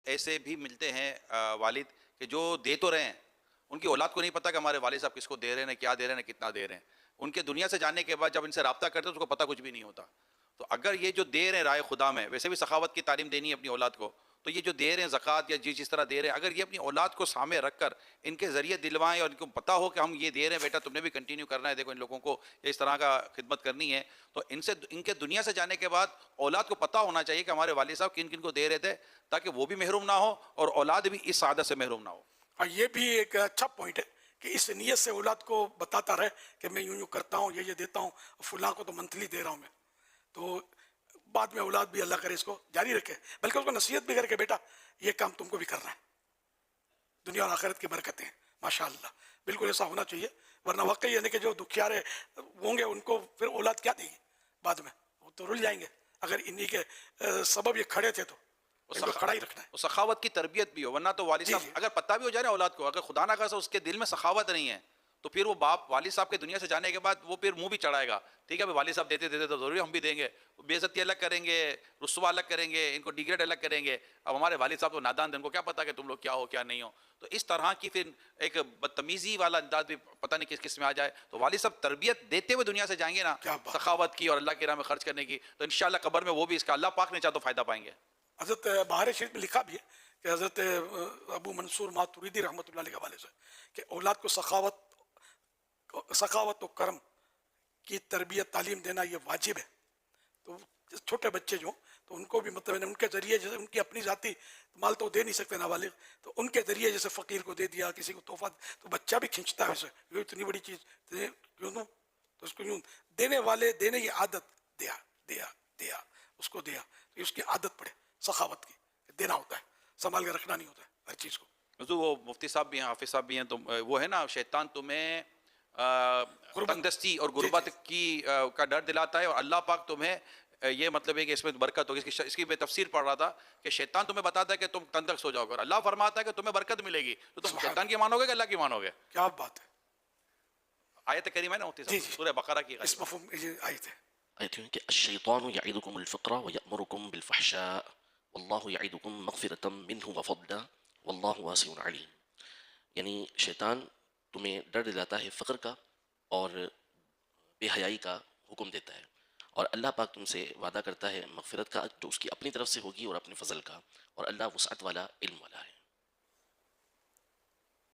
ایسے بھی ملتے ہیں والد کہ جو دے تو رہے ہیں، ان کی اولاد کو نہیں پتہ کہ ہمارے والد صاحب کس کو دے رہے ہیں، کیا دے رہے ہیں، کتنا دے رہے ہیں. ان کے دنیا سے جانے کے بعد جب ان سے رابطہ کرتے ہیں تو اس کو پتہ کچھ بھی نہیں ہوتا. تو اگر یہ جو دے رہے ہیں رائے خدا میں، ویسے بھی سخاوت کی تعلیم دینی ہے اپنی اولاد کو، تو یہ جو دے رہے ہیں زکوٰۃ یا جس طرح دے رہے ہیں، اگر یہ اپنی اولاد کو سامنے رکھ کر ان کے ذریعے دلوائیں اور ان کو پتہ ہو کہ ہم یہ دے رہے ہیں بیٹا تم نے بھی کنٹینیو کرنا ہے، دیکھو ان لوگوں کو اس طرح کا خدمت کرنی ہے، تو ان کے دنیا سے جانے کے بعد اولاد کو پتہ ہونا چاہیے کہ ہمارے والد صاحب کن کن کو دے رہے تھے، تاکہ وہ بھی محروم نہ ہو اور اولاد بھی اس سعادت سے محروم نہ ہو. اور یہ بھی ایک اچھا پوائنٹ ہے کہ اس نیت سے اولاد کو بتاتا رہے کہ میں یوں کرتا ہوں، یہ دیتا ہوں، فلاں کو تو منتھلی دے رہا ہوں میں. تو بعد میں اولاد بھی اللہ کرے اس کو جاری رکھے، بلکہ اس کو نصیحت بھی کر کے بیٹا یہ کام تم کو بھی کرنا ہے، دنیا اور آخرت کی برکتیں ہیں. ماشاءاللہ بالکل ایسا ہونا چاہیے، ورنہ واقعی یعنی کہ جو دکھیارے ہوں گے ان کو پھر اولاد کیا دے گی بعد میں، وہ تو رل جائیں گے. اگر انہی کے سبب یہ کھڑے تھے تو ان کو کھڑا ہی رکھنا ہے. سخاوت کی تربیت بھی ہو، ورنہ تو والد جی صاحب جی اگر پتہ بھی ہو جائے نا اولاد کو، اگر خدا نہ خواستہ اس کے دل میں سخاوت نہیں ہے تو پھر وہ باپ والد صاحب کے دنیا سے جانے کے بعد وہ پھر منہ بھی چڑھائے گا. ٹھیک ہے والد صاحب دیتے تو ضروری ہم بھی دیں گے، بے عزتی الگ کریں گے، رسوا الگ کریں گے، ان کو ڈیگریڈ الگ کریں گے. اب ہمارے والد صاحب تو نادان تھے، ان کو کیا پتا کہ تم لوگ کیا ہو کیا نہیں ہو. تو اس طرح کی پھر ایک بدتمیزی والا انداز بھی پتہ نہیں کس کس میں آ جائے. تو والد صاحب تربیت دیتے ہوئے دنیا سے جائیں گے نا کیا بات. سخاوت کی اور اللہ کی راہ میں خرچ کرنے کی، تو انشاءاللہ قبر میں وہ بھی اس کا اللہ پاک نے چاہ تو فائدہ پائیں گے. حضرت بہار شریف میں لکھا بھی ہے کہ حضرت ابو منصور ماتوریدی رحمۃ اللہ علیہ کے حوالے سے کہ اولاد کو سخاوت و کرم کی تربیت تعلیم دینا یہ واجب ہے. تو چھوٹے بچے جو تو ان کو بھی مطلب ان کے ذریعے جیسے ان کی اپنی ذاتی مال تو دے نہیں سکتے نابالغ، تو ان کے ذریعے جیسے فقیر کو دے دیا، کسی کو تحفہ، تو بچہ بھی کھینچتا ہے اسے، یہ اتنی بڑی چیز کیوں دوں، تو اس کو یوں دینے والے دینے کی عادت دیا دیا دیا اس کو دیا، تو اس کی عادت پڑے سخاوت کی، دینا ہوتا ہے، سنبھال کے رکھنا نہیں ہوتا ہے ہر چیز کو. حضور وہ مفتی صاحب بھی ہیں، حافظ صاحب بھی ہیں، تو وہ ہے نا شیطان تمہیں تنگ دستی اور جی غربت جی کی کا ڈر دلاتا ہے، اور اللہ پاک تمہیں یہ مطلب ہے کہ اس میں برکت ہوگی. اس کی میں تفسیر پڑھ رہا تھا کہ شیطان تمہیں بتاتا ہے کہ تم تنگ سو جاؤ گے، اللہ فرماتا ہے کہ تمہیں برکت ملے گی. تو تم سبحان شیطان کی مانو گے کہ اللہ کی مانو گے؟ کیا بات ہے. آیت کریمہ ہے نا مفتی جی صاحب جی سورہ بقرہ کی اس غالباً. مفہوم آئی تھے. آیت ہے کہ الشیطان یعیدکم الفقر ویأمرکم بالفحشاء واللہ یعیدکم مغفرۃ منہ وفضلا واللہ واسع علیم. یعنی شیطان تمہیں ڈر دلاتا ہے فقر کا اور بے حیائی کا حکم دیتا ہے، اور اللہ پاک تم سے وعدہ کرتا ہے مغفرت کا جو اس کی اپنی طرف سے ہوگی اور اپنے فضل کا، اور اللہ وسعت والا علم والا ہے.